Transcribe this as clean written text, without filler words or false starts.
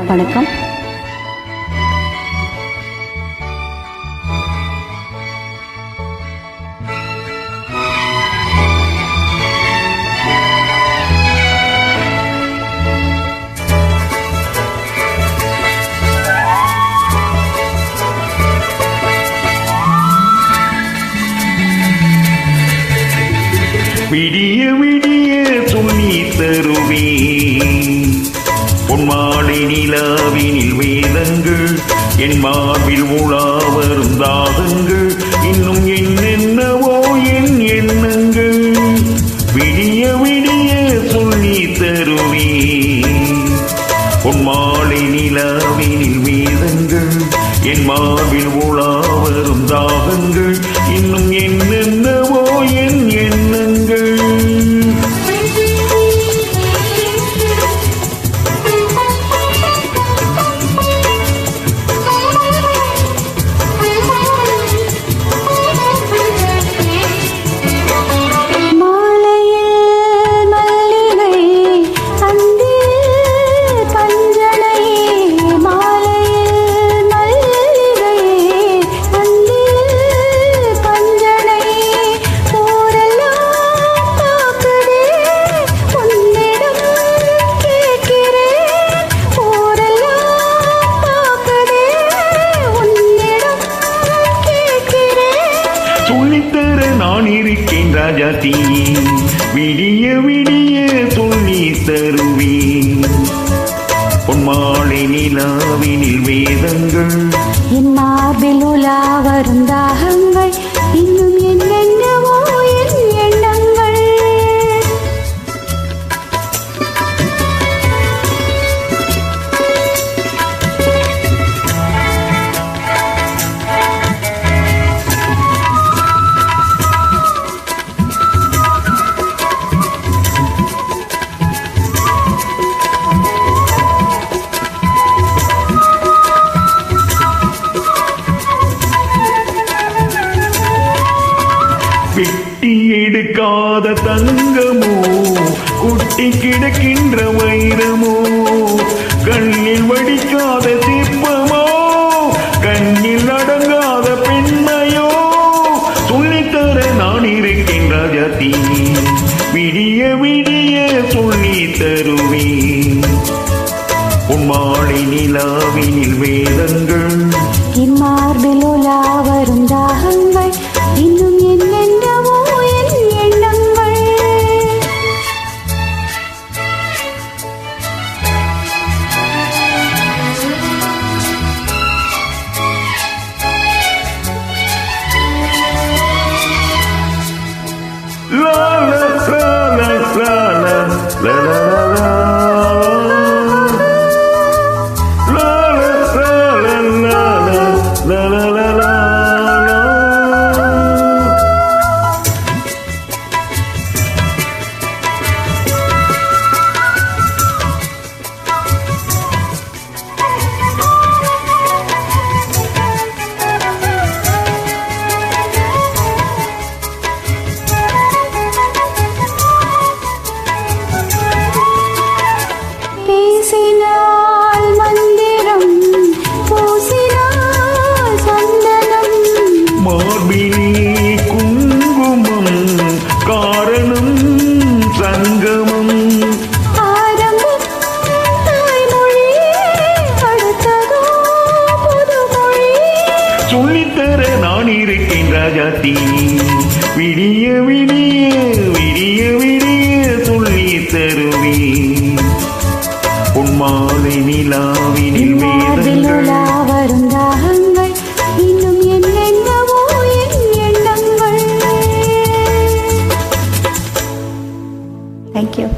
வணக்கம். விடிய விடிய சொல்லி தருவேன் பொன்மாலை நிலாவினில் வேதங்கள் என் மார்பில் உலா வரும் தாகங்கள் இன்னும் என்னென்னவோ என் எண்ணங்கள். விடிய விடிய சொல்லி தருவேன் பொன்மாலை நிலாவினில் வேதங்கள் என் மார்பில் உலா வரும் தாகங்கள் இன்னும் என்னென்னவோ என் எண்ணங்கள். சொல்லித்தர நான் இருக்கேன் ராஜாத்தி, விடிய விடிய சொல்லி தருவேன் பொன்மாலை நிலாவினில் வேதங்கள் என் மார்பில் உலா வரும் தாகங்கள் இன்னும் என்னென்னவோ என் எண்ணங்கள். வெட்டி எடுக்காத தங்கமோ குட்டி கிடக்கின்ற வைரமோ கண்ணில் வடிக்காத சிற்பமோ கண்ணில் அடங்காத பெண்மையோ சொல்லித்தர நான் இருக்கேன் ராஜாத்தி, விடிய விடிய சொல்லி தருவேன் பொன்மாலை நிலாவினில் வேதங்கள் என் மார்பில் உலா வரும் தாகங்கள் இன்னும் என்னென்னவோ என் எண்ணங்கள். லா லா லா லா லா லா லா லா. La la la la la. பேசினால் மந்திரம் பூசினால் சந்தனம் மார்பினி குங்குமம் காரணம் சங்கமம் ஆரம்பம் தாய்மொழி அடுத்ததோ புதுமொழி. சொல்லித்தர நான் இருக்கேன் ராஜாத்தி, விடிய விடிய விடிய விடிய சொல்லி தருவேன் பொன்மாலை நிலாவினில் வேதங்கள் வரும் தாகங்கள் இன்னும் என்னென்னவோ என் எண்ணங்கள். Thank you.